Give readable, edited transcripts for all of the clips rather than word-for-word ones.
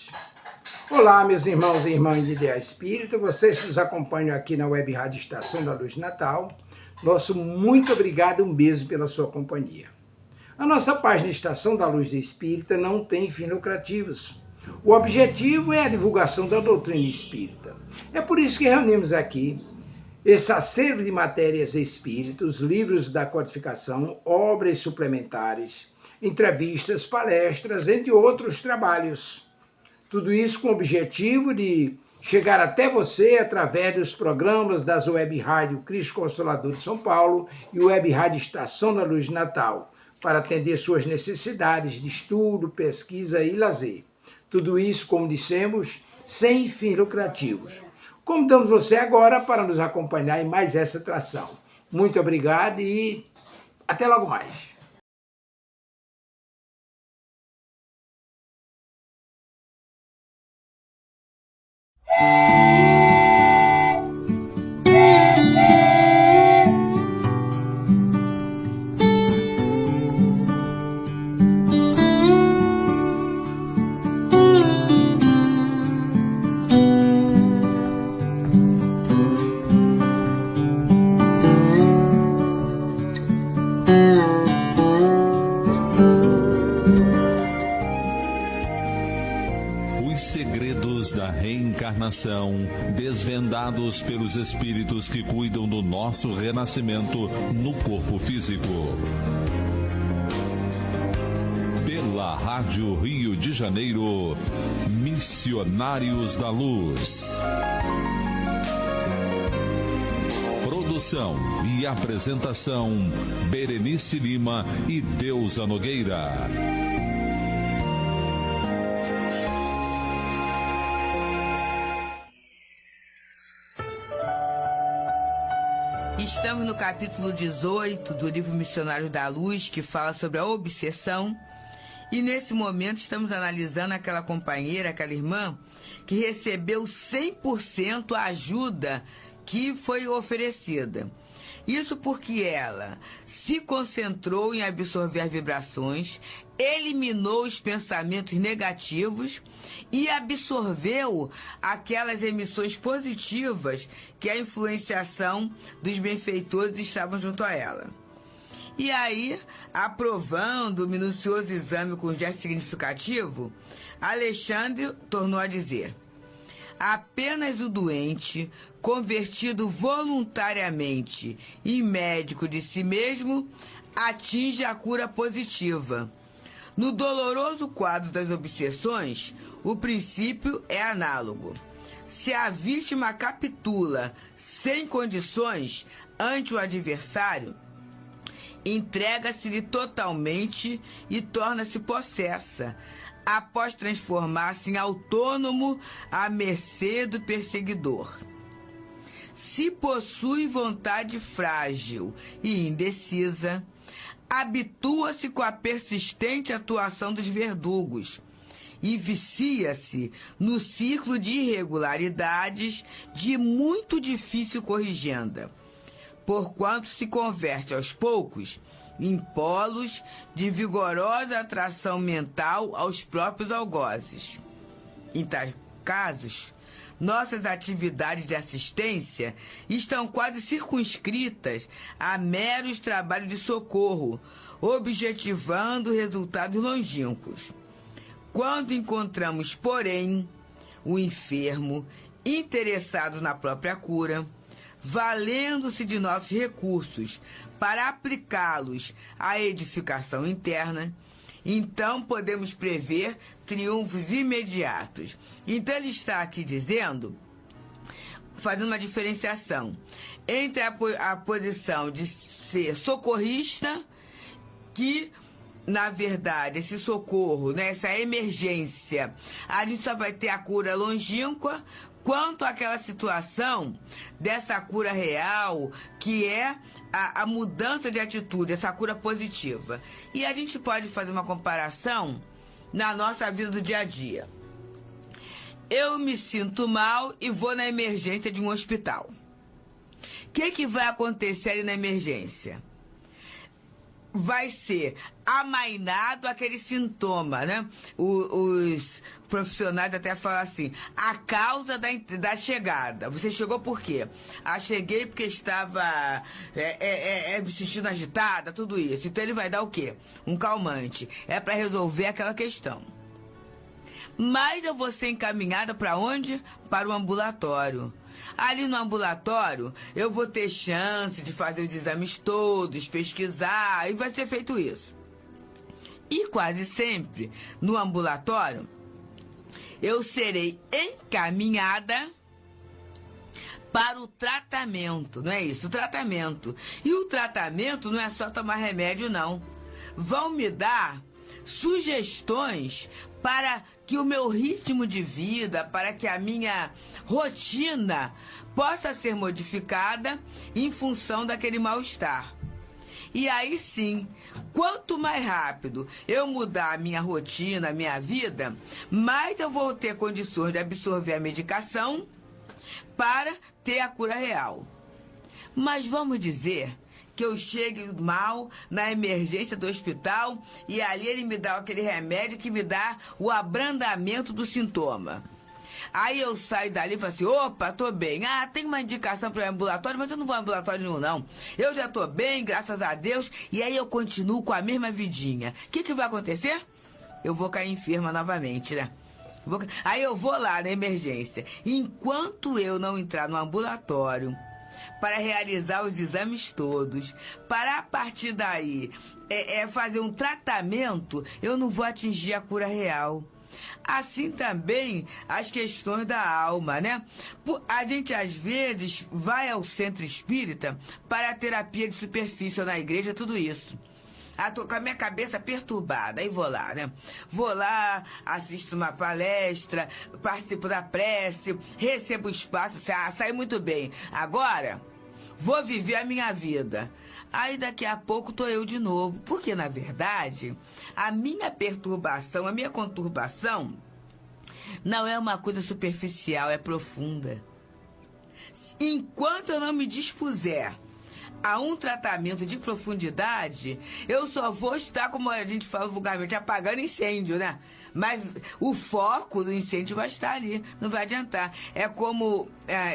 luz. Olá, meus irmãos e irmãs de Ideal Espírita, vocês que nos acompanham aqui na Web Rádio Estação da Luz Natal, nosso muito obrigado, um beijo pela sua companhia. A nossa página Estação da Luz Espírita não tem fins lucrativos. O objetivo é a divulgação da doutrina espírita. É por isso que reunimos aqui esse acervo de matérias espíritas, livros da codificação, obras suplementares, entrevistas, palestras, entre outros trabalhos. Tudo isso com o objetivo de chegar até você através dos programas das Web Rádio Cristo Consolador de São Paulo e Web Rádio Estação da Luz Natal, para atender suas necessidades de estudo, pesquisa e lazer. Tudo isso, como dissemos, sem fins lucrativos. Convidamos você agora para nos acompanhar em mais essa atração. Muito obrigado e até logo mais. Desvendados pelos espíritos que cuidam do nosso renascimento no corpo físico. Pela Rádio Rio de Janeiro, Missionários da Luz. Produção e apresentação, Berenice Lima e Deusa Nogueira. Estamos no capítulo 18 do livro Missionários da Luz, que fala sobre a obsessão. E nesse momento estamos analisando aquela companheira, aquela irmã, que recebeu 100% a ajuda que foi oferecida. Isso porque ela se concentrou em absorver as vibrações, eliminou os pensamentos negativos e absorveu aquelas emissões positivas que a influenciação dos benfeitores estavam junto a ela. E aí, aprovando o minucioso exame com gesto significativo, Alexandre tornou a dizer: apenas o doente, convertido voluntariamente em médico de si mesmo, atinge a cura positiva. No doloroso quadro das obsessões, o princípio é análogo. Se a vítima capitula sem condições ante o adversário, entrega-se-lhe totalmente e torna-se possessa, após transformar-se em autônomo à mercê do perseguidor. Se possui vontade frágil e indecisa, habitua-se com a persistente atuação dos verdugos e vicia-se no ciclo de irregularidades de muito difícil corrigenda, porquanto se converte aos poucos em polos de vigorosa atração mental aos próprios algozes. Em tais casos, nossas atividades de assistência estão quase circunscritas a meros trabalhos de socorro, objetivando resultados longínquos. Quando encontramos, porém, o enfermo interessado na própria cura, valendo-se de nossos recursos para aplicá-los à edificação interna, então podemos prever triunfos imediatos. Então ele está aqui dizendo, fazendo uma diferenciação entre a posição de ser socorrista, que na verdade esse socorro, né, essa emergência, a gente só vai ter a cura longínqua, quanto àquela situação dessa cura real, que é a mudança de atitude, essa cura positiva. E a gente pode fazer uma comparação na nossa vida do dia a dia. Eu me sinto mal e vou na emergência de um hospital. O que vai acontecer ali na emergência? vai ser amainado aquele sintoma, né? Os profissionais até falam assim, a causa da chegada. Você chegou por quê? Cheguei porque estava me sentindo agitada, tudo isso. Então ele vai dar o quê? Um calmante. É para resolver aquela questão. Mas eu vou ser encaminhada para onde? Para o ambulatório. Ali no ambulatório, eu vou ter chance de fazer os exames todos, pesquisar, e vai ser feito isso. E quase sempre, no ambulatório, eu serei encaminhada para o tratamento, não é isso? O tratamento. E o tratamento não é só tomar remédio, não. Vão me dar sugestões para que o meu ritmo de vida, para que a minha rotina possa ser modificada em função daquele mal-estar. E aí sim, quanto mais rápido eu mudar a minha rotina, a minha vida, mais eu vou ter condições de absorver a medicação para ter a cura real. Mas vamos dizer que eu chegue mal na emergência do hospital e ali ele me dá aquele remédio que me dá o abrandamento do sintoma. Aí eu saio dali e falo assim, opa, tô bem. Tem uma indicação para o ambulatório, mas eu não vou ao ambulatório nenhum, não. Eu já tô bem, graças a Deus, e aí eu continuo com a mesma vidinha. O que vai acontecer? Eu vou cair enferma novamente, né? Aí eu vou lá na emergência. Enquanto eu não entrar no ambulatório para realizar os exames todos, para a partir daí fazer um tratamento, eu não vou atingir a cura real. Assim também as questões da alma, né? A gente às vezes vai ao centro espírita para a terapia de superfície ou na igreja, tudo isso. Tô com a minha cabeça perturbada, aí vou lá, né? Vou lá, assisto uma palestra, participo da prece, recebo espaço, saio muito bem. Agora, vou viver a minha vida. Aí daqui a pouco tô eu de novo. Porque, na verdade, a minha perturbação, a minha conturbação, não é uma coisa superficial, é profunda. Enquanto eu não me dispuser a um tratamento de profundidade, eu só vou estar, como a gente fala vulgarmente, apagando incêndio, né? Mas o foco do incêndio vai estar ali, não vai adiantar. É como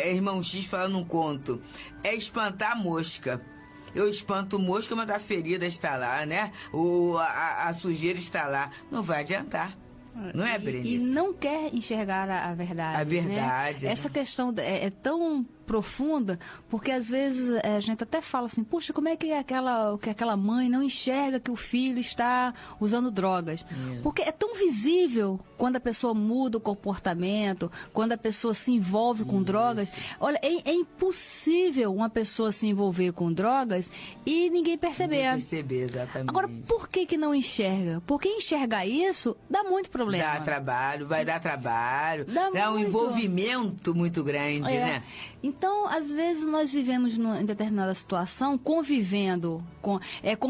Irmão X fala num conto, é espantar a mosca. Eu espanto mosca, mas a ferida está lá, né? A sujeira está lá. Não vai adiantar. Não é, Berenice? E não quer enxergar a verdade. A verdade. Né? Essa questão é tão profunda, porque às vezes a gente até fala assim, puxa, como é que aquela mãe não enxerga que o filho está usando drogas? Porque é tão visível quando a pessoa muda o comportamento, quando a pessoa se envolve com drogas. Olha, é impossível uma pessoa se envolver com drogas e ninguém perceber. Ninguém perceber, exatamente. Agora, por que não enxerga? Porque enxergar isso dá muito problema. Dá trabalho, vai dar trabalho. Dá um envolvimento muito grande, né? Então, às vezes, nós vivemos em determinada situação convivendo com...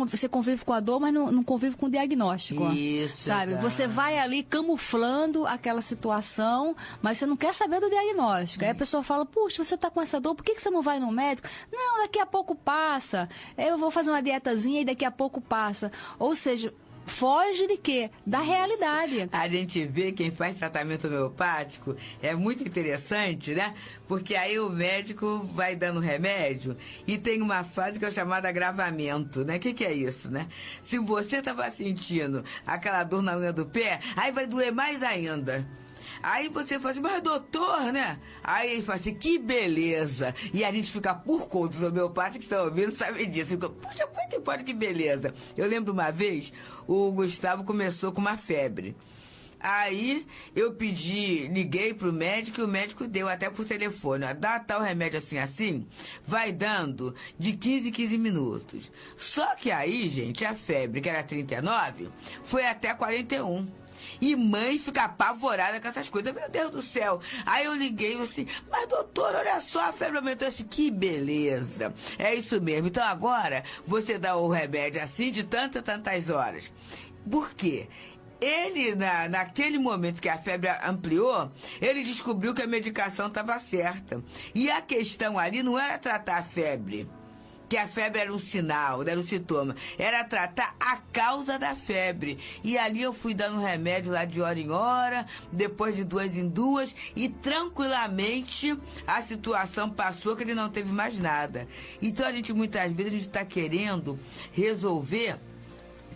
você convive com a dor, mas não convive com o diagnóstico. Isso, sabe? Exato. Você vai ali camuflando aquela situação, mas você não quer saber do diagnóstico. Aí a pessoa fala, puxa, você está com essa dor, por que você não vai no médico? Não, daqui a pouco passa. Eu vou fazer uma dietazinha e daqui a pouco passa. Ou seja... foge de quê? Da realidade. A gente vê quem faz tratamento homeopático, é muito interessante, né? Porque aí o médico vai dando remédio e tem uma fase que é chamada agravamento, né? O que é isso, né? Se você estava sentindo aquela dor na unha do pé, aí vai doer mais ainda. Aí você fala assim, mas doutor, né? Aí ele fala assim, que beleza. E a gente fica por conta, os homeopatas que estão ouvindo sabem disso. Fica, puxa, que pode, que beleza. Eu lembro uma vez, o Gustavo começou com uma febre. Aí eu liguei pro médico e o médico deu até por telefone. Dá tal remédio assim, vai dando de 15 em 15 minutos. Só que aí, gente, a febre, que era 39, foi até 41. E mãe fica apavorada com essas coisas. Meu Deus do céu. Aí eu liguei assim, mas doutor, olha só, a febre aumentou assim. Que beleza. É isso mesmo. Então agora você dá o remédio assim de tantas horas. Por quê? Ele, naquele momento que a febre ampliou, ele descobriu que a medicação estava certa. E a questão ali não era tratar a febre. que a febre era um sinal, era um sintoma. Era tratar a causa da febre. E ali eu fui dando remédio lá de hora em hora, depois de 2 em 2, e tranquilamente a situação passou, que ele não teve mais nada. Então muitas vezes a gente está querendo resolver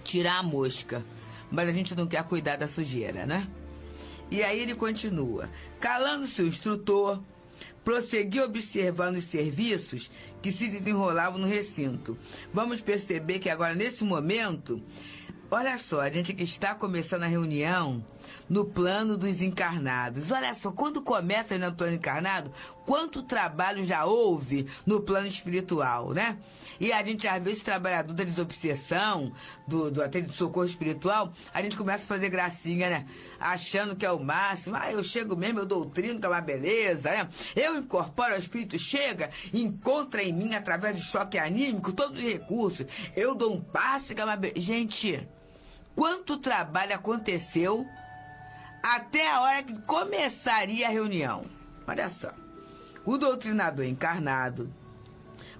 tirar a mosca, mas a gente não quer cuidar da sujeira, né? E aí ele continua. Calando-se o instrutor, prosseguiu observando os serviços que se desenrolavam no recinto. Vamos perceber que agora, nesse momento, olha só, a gente que está começando a reunião no plano dos encarnados. Olha só, quando começa no plano encarnado, quanto trabalho já houve no plano espiritual, né? E a gente, às vezes, trabalhador da desobsessão, do atendimento de socorro espiritual, a gente começa a fazer gracinha, né? Achando que é o máximo. Eu chego mesmo, eu doutrino, que é uma beleza, né? Eu incorporo, o espírito chega, encontra em mim, através do choque anímico, todos os recursos. Eu dou um passe, que é uma beleza. Gente, quanto trabalho aconteceu até a hora que começaria a reunião. Olha só. O doutrinador encarnado,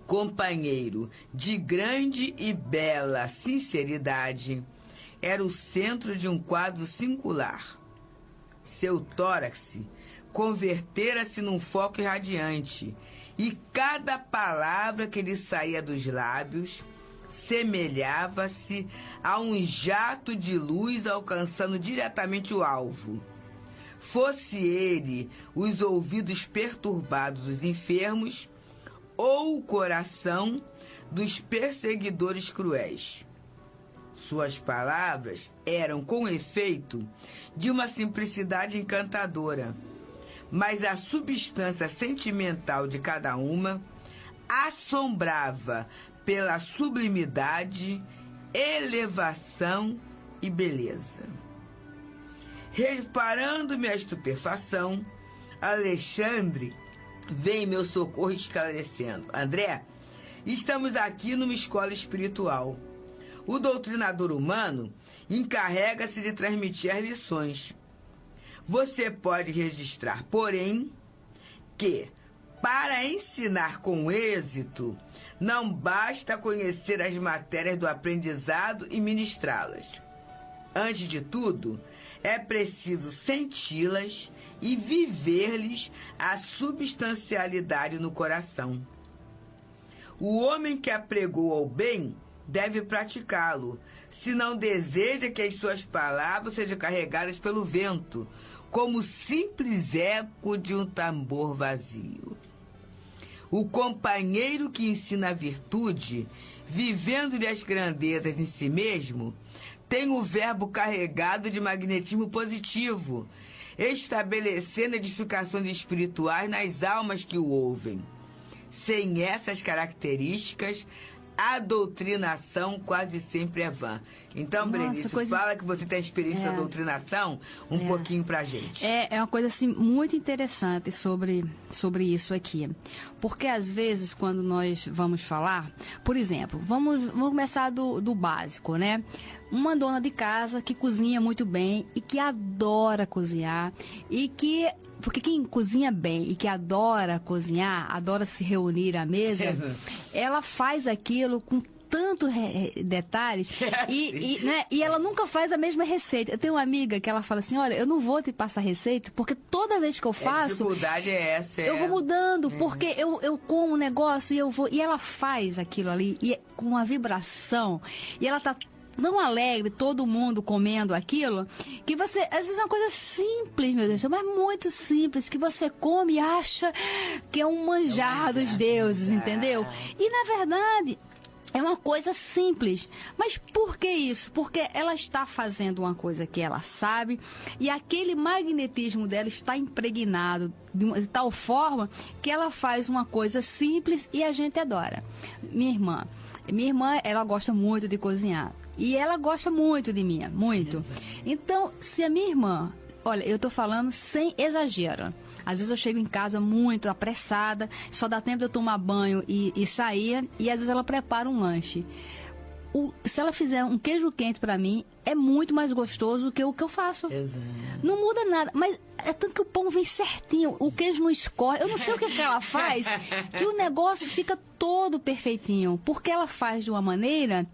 companheiro de grande e bela sinceridade, era o centro de um quadro singular. Seu tórax convertera-se num foco irradiante, e cada palavra que lhe saía dos lábios semelhava-se a um jato de luz alcançando diretamente o alvo. Fosse ele os ouvidos perturbados dos enfermos ou o coração dos perseguidores cruéis. Suas palavras eram, com efeito, de uma simplicidade encantadora, mas a substância sentimental de cada uma assombrava pela sublimidade, elevação e beleza. Reparando minha estupefação, Alexandre vem em meu socorro esclarecendo. André, estamos aqui numa escola espiritual. O doutrinador humano encarrega-se de transmitir as lições. Você pode registrar, porém, que, para ensinar com êxito, não basta conhecer as matérias do aprendizado e ministrá-las. Antes de tudo, é preciso senti-las e viver-lhes a substancialidade no coração. O homem que apregou ao bem deve praticá-lo, se não deseja que as suas palavras sejam carregadas pelo vento, como simples eco de um tambor vazio. O companheiro que ensina a virtude, vivendo-lhe as grandezas em si mesmo, tem o verbo carregado de magnetismo positivo, estabelecendo edificações espirituais nas almas que o ouvem. Sem essas características, a doutrinação quase sempre é vã. Então, Berenice, fala que você tem a experiência da doutrinação pouquinho pra gente. É uma coisa assim muito interessante sobre isso aqui. Porque às vezes, quando nós vamos falar, por exemplo, vamos começar do básico, né? Uma dona de casa que cozinha muito bem e que adora cozinhar porque quem cozinha bem e que adora cozinhar, adora se reunir à mesa, ela faz aquilo com tantos detalhes e ela nunca faz a mesma receita. Eu tenho uma amiga que ela fala assim, olha, eu não vou te passar receita, porque toda vez que eu faço... A dificuldade é essa. Eu vou mudando, porque eu como um negócio e ela faz aquilo ali e com uma vibração, e ela tá tão alegre, todo mundo comendo aquilo, que você, às vezes é uma coisa simples, meu Deus, mas muito simples, que você come e acha que é um manjar dos deuses, entendeu? E na verdade é uma coisa simples. Mas por que isso? Porque ela está fazendo uma coisa que ela sabe e aquele magnetismo dela está impregnado de tal forma que ela faz uma coisa simples e a gente adora. Minha irmã, ela gosta muito de cozinhar. E ela gosta muito de mim, muito. Então, se a minha irmã... Olha, eu tô falando sem exagero. Às vezes eu chego em casa muito apressada, só dá tempo de eu tomar banho e sair, e às vezes ela prepara um lanche. se ela fizer um queijo quente para mim, é muito mais gostoso do que o que eu faço. Exato. Não muda nada, mas é tanto que o pão vem certinho, o queijo não escorre. Eu não sei o que ela faz, que o negócio fica todo perfeitinho, porque ela faz de uma maneira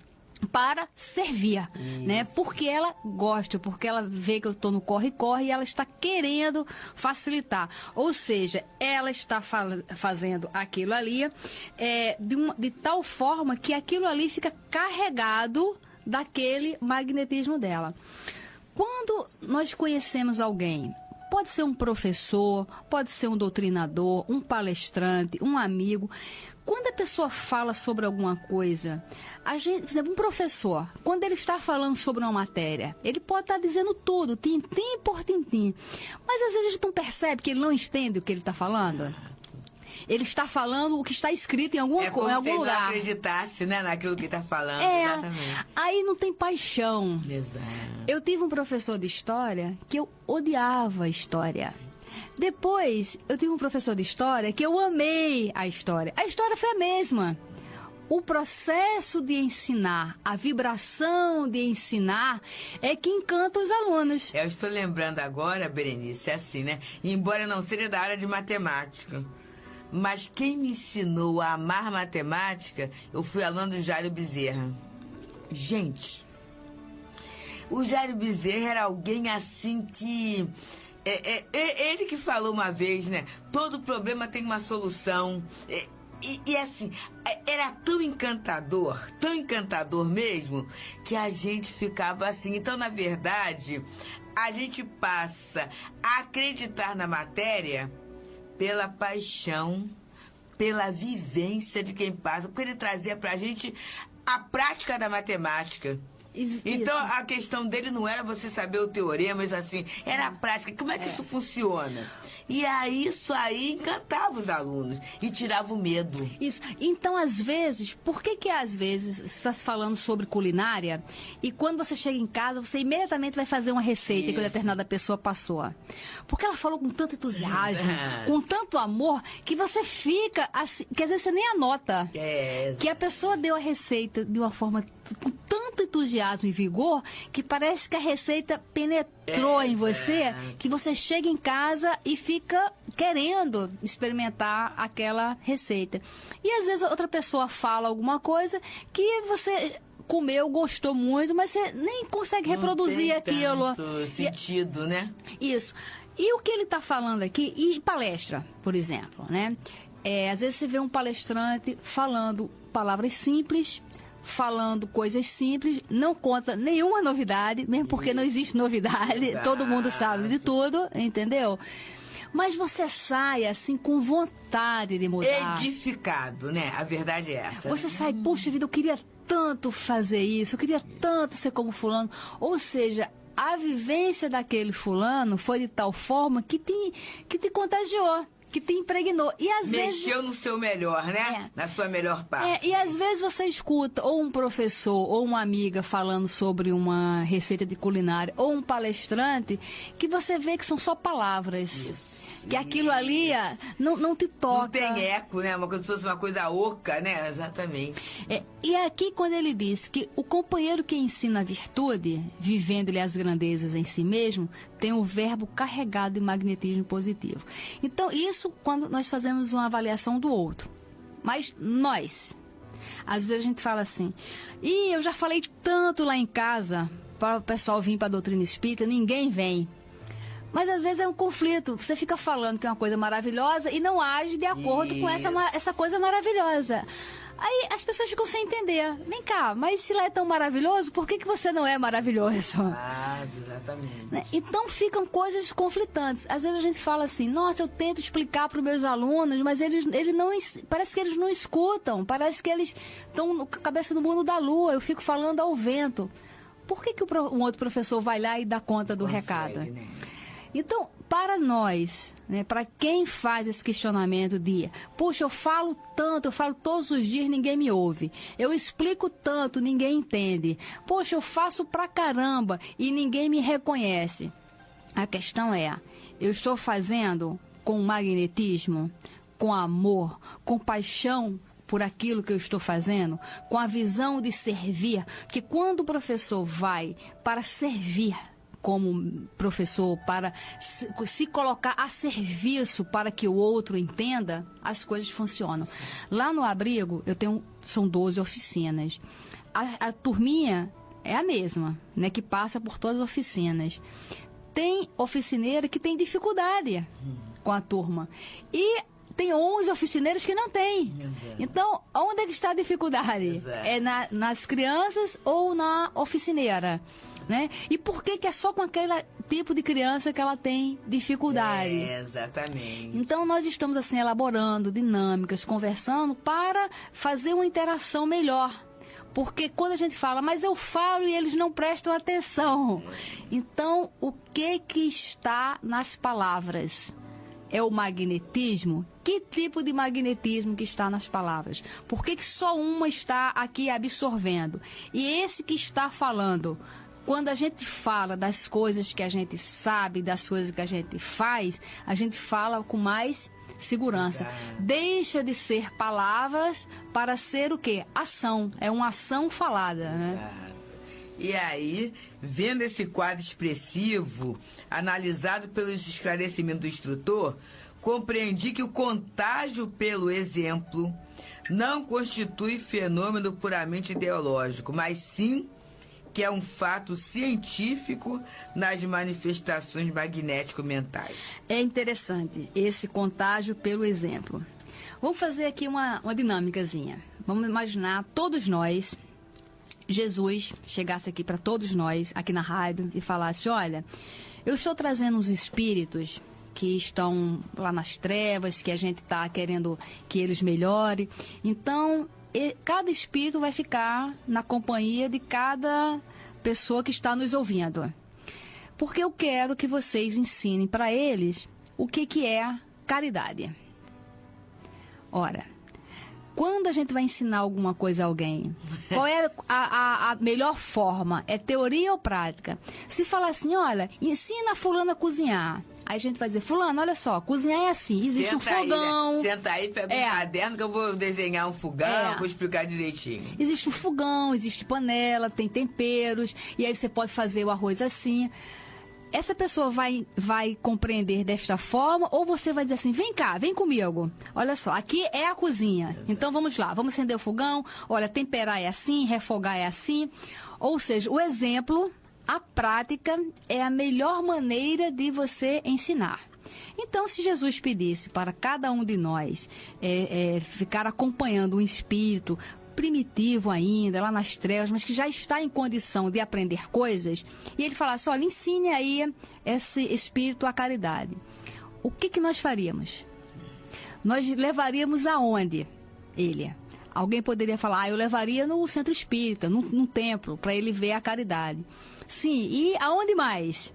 para servir, né? Porque ela gosta, porque ela vê que eu estou no corre-corre e ela está querendo facilitar. Ou seja, ela está fazendo aquilo ali de tal forma que aquilo ali fica carregado daquele magnetismo dela. Quando nós conhecemos alguém, pode ser um professor, pode ser um doutrinador, um palestrante, um amigo. Quando a pessoa fala sobre alguma coisa, por exemplo, um professor, quando ele está falando sobre uma matéria, ele pode estar dizendo tudo, tintim por tintim. Mas às vezes a gente não percebe que ele não entende o que ele está falando. Ele está falando o que está escrito em algum lugar. É como se ele não acreditasse, né, naquilo que está falando. Exatamente. Aí não tem paixão. Exato. Eu tive um professor de história que eu odiava a história. Depois, eu tive um professor de história que eu amei a história. A história foi a mesma. O processo de ensinar, a vibração de ensinar é que encanta os alunos. Eu estou lembrando agora, Berenice, assim, né? Embora não seja da área de matemática, mas quem me ensinou a amar matemática, eu fui aluno do Jairo Bezerra. Gente, o Jairo Bezerra era alguém assim que... ele que falou uma vez, né? Todo problema tem uma solução. E assim, era tão encantador mesmo, que a gente ficava assim. Então, na verdade, a gente passa a acreditar na matéria pela paixão, pela vivência de quem passa, porque ele trazia pra gente a prática da matemática. Então, a questão dele não era você saber o teorema, mas assim, era a prática. Como é que isso funciona? E aí, isso aí encantava os alunos e tirava o medo. Isso. Então, às vezes, por que às vezes está se falando sobre culinária e quando você chega em casa, você imediatamente vai fazer uma receita que uma determinada pessoa passou? Porque ela falou com tanto entusiasmo, com tanto amor, que você fica assim, que às vezes você nem anota. Que a pessoa deu a receita de uma forma com tanto entusiasmo e vigor que parece que a receita penetrou em você, que você chega em casa e fica querendo experimentar aquela receita. E às vezes outra pessoa fala alguma coisa que você comeu, gostou muito, mas você nem consegue reproduzir aquilo. Tanto sentido, né? Isso. E o que ele está falando aqui, e palestra, por exemplo, né? Às vezes você vê um palestrante falando palavras simples, falando coisas simples, não conta nenhuma novidade, mesmo porque não existe novidade, todo mundo sabe de tudo, entendeu? Mas você sai assim com vontade de mudar. Edificado, né? A verdade é essa. Você sai, puxa vida, eu queria tanto fazer isso, eu queria tanto ser como fulano. Ou seja, a vivência daquele fulano foi de tal forma que te contagiou, que te impregnou. E às vezes mexeu no seu melhor, né? Na sua melhor parte. E às vezes você escuta ou um professor ou uma amiga falando sobre uma receita de culinária ou um palestrante que você vê que são só palavras. Isso. Que aquilo ali não te toca. Não tem eco, né? Como se fosse uma coisa oca, né? Exatamente. E aqui quando ele diz que o companheiro que ensina a virtude, vivendo-lhe as grandezas em si mesmo, tem o verbo carregado de magnetismo positivo. Então, isso quando nós fazemos uma avaliação do outro. Mas nós, às vezes a gente fala assim, eu já falei tanto lá em casa para o pessoal vir para a doutrina espírita, ninguém vem. Mas às vezes é um conflito. Você fica falando que é uma coisa maravilhosa e não age de acordo com essa coisa maravilhosa. Aí as pessoas ficam sem entender. Vem cá, mas se lá é tão maravilhoso, por que você não é maravilhoso? Exatamente. Então ficam coisas conflitantes. Às vezes a gente fala assim, nossa, eu tento explicar para os meus alunos, mas eles não, parece que eles não escutam, parece que eles estão com a cabeça no mundo da lua, eu fico falando ao vento. Por que um outro professor vai lá e dá conta do recado? Né? Então, para nós, né, para quem faz esse questionamento de, puxa, eu falo tanto, eu falo todos os dias, ninguém me ouve. Eu explico tanto, ninguém entende. Poxa, eu faço pra caramba e ninguém me reconhece. A questão é, eu estou fazendo com magnetismo, com amor, com paixão por aquilo que eu estou fazendo, com a visão de servir, que quando o professor vai para servir como professor, para se colocar a serviço para que o outro entenda, as coisas funcionam. Lá no abrigo, são 12 oficinas. A turminha é a mesma, né, que passa por todas as oficinas. Tem oficineira que tem dificuldade com a turma. E tem 11 oficineiros que não têm. Então, onde é que está a dificuldade? É nas crianças ou na oficineira? Né? E por que é só com aquele tipo de criança que ela tem dificuldade? Exatamente. Então, nós estamos assim elaborando dinâmicas, conversando para fazer uma interação melhor. Porque quando a gente fala, mas eu falo e eles não prestam atenção. Então, o que está nas palavras? É o magnetismo? Que tipo de magnetismo que está nas palavras? Por que só uma está aqui absorvendo? E esse que está falando, quando a gente fala das coisas que a gente sabe, das coisas que a gente faz, a gente fala com mais segurança. Deixa de ser palavras para ser o quê? Ação. É uma ação falada, né? E aí, vendo esse quadro expressivo, analisado pelos esclarecimentos do instrutor, compreendi que o contágio pelo exemplo não constitui fenômeno puramente ideológico, mas sim que é um fato científico nas manifestações magnético-mentais. É interessante esse contágio pelo exemplo. Vamos fazer aqui uma dinâmicazinha. Vamos imaginar todos nós, Jesus chegasse aqui para todos nós, aqui na rádio, e falasse, olha, eu estou trazendo uns espíritos que estão lá nas trevas, que a gente está querendo que eles melhorem. Então, cada espírito vai ficar na companhia de cada pessoa que está nos ouvindo. Porque eu quero que vocês ensinem para eles o que é caridade. Ora, quando a gente vai ensinar alguma coisa a alguém, qual é a melhor forma? É teoria ou prática? Se falar assim, olha, ensina a fulana a cozinhar. Aí a gente vai dizer, fulano, olha só, cozinhar é assim, existe um fogão. Aí, né? Senta aí, pega um caderno que eu vou desenhar um fogão, vou explicar direitinho. Existe um fogão, existe panela, tem temperos, e aí você pode fazer o arroz assim. Essa pessoa vai compreender desta forma, ou você vai dizer assim, vem cá, vem comigo. Olha só, aqui é a cozinha. Exato. Então vamos lá, vamos acender o fogão, olha, temperar é assim, refogar é assim. Ou seja, o exemplo, a prática é a melhor maneira de você ensinar. Então, se Jesus pedisse para cada um de nós ficar acompanhando um espírito primitivo ainda, lá nas trevas, mas que já está em condição de aprender coisas, e ele falasse, olha, ensine aí esse espírito à caridade. O que nós faríamos? Nós levaríamos aonde ele? Alguém poderia falar, eu levaria no centro espírita, num templo, para ele ver a caridade. Sim, e aonde mais?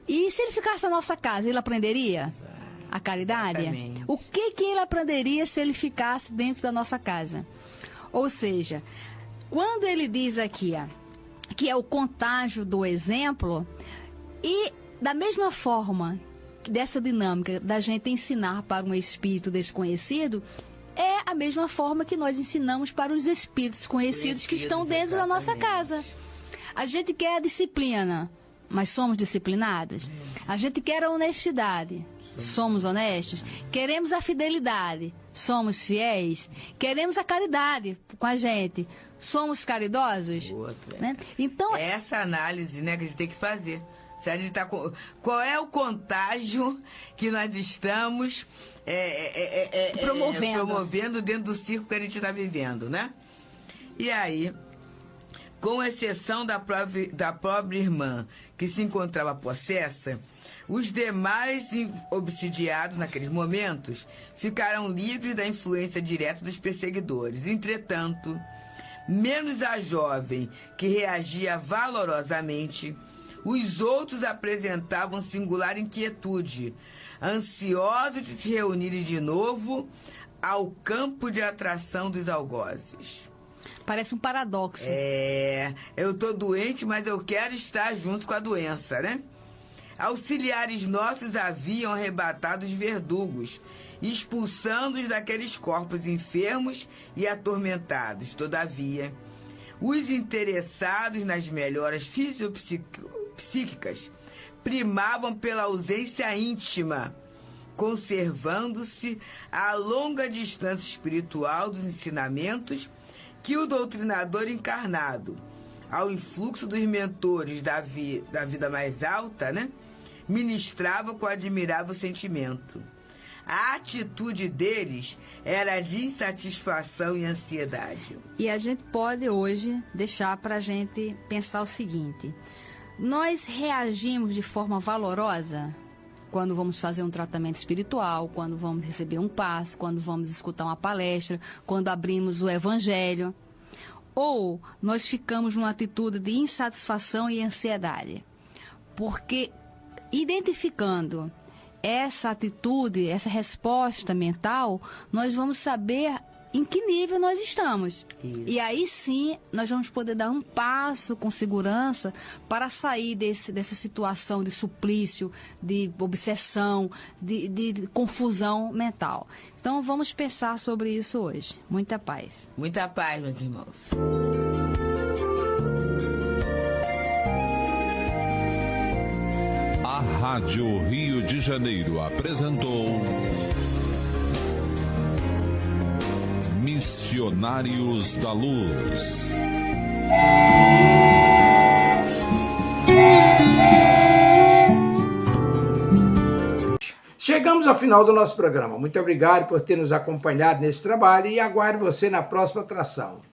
E se ele ficasse na nossa casa, ele aprenderia a caridade? Exatamente. O que ele aprenderia se ele ficasse dentro da nossa casa? Ou seja, quando ele diz aqui que é o contágio do exemplo, e da mesma forma, dessa dinâmica da gente ensinar para um espírito desconhecido, é a mesma forma que nós ensinamos para os espíritos conhecidos que estão dentro da nossa casa. A gente quer a disciplina, mas somos disciplinados? A gente quer a honestidade, somos honestos? Queremos a fidelidade, somos fiéis? Queremos a caridade com a gente, somos caridosos? Né? Então, essa análise, né, que a gente tem que fazer. Se a gente tá qual é o contágio que nós estamos promovendo dentro do círculo que a gente está vivendo, né? E aí, com exceção da pobre irmã que se encontrava possessa, os demais obsidiados naqueles momentos ficaram livres da influência direta dos perseguidores. Entretanto, menos a jovem, que reagia valorosamente, os outros apresentavam singular inquietude, ansiosos de se reunirem de novo ao campo de atração dos algozes. Parece um paradoxo. Eu tô doente, mas eu quero estar junto com a doença, né? Auxiliares nossos haviam arrebatado os verdugos, expulsando-os daqueles corpos enfermos e atormentados. Todavia, os interessados nas melhoras fisiopsíquicas primavam pela ausência íntima, conservando-se a longa distância espiritual dos ensinamentos que o doutrinador encarnado, ao influxo dos mentores da vida mais alta, ministrava com admirável sentimento. A atitude deles era de insatisfação e ansiedade. E a gente pode hoje deixar para a gente pensar o seguinte: nós reagimos de forma valorosa quando vamos fazer um tratamento espiritual, quando vamos receber um passe, quando vamos escutar uma palestra, quando abrimos o Evangelho? Ou nós ficamos numa atitude de insatisfação e ansiedade? Porque identificando essa atitude, essa resposta mental, nós vamos saber em que nível nós estamos. Isso. E aí sim, nós vamos poder dar um passo com segurança para sair dessa situação de suplício, de obsessão, de confusão mental. Então, vamos pensar sobre isso hoje. Muita paz. Muita paz, meus irmãos. A Rádio Rio de Janeiro apresentou Missionários da Luz. Chegamos ao final do nosso programa. Muito obrigado por ter nos acompanhado nesse trabalho e aguardo você na próxima atração.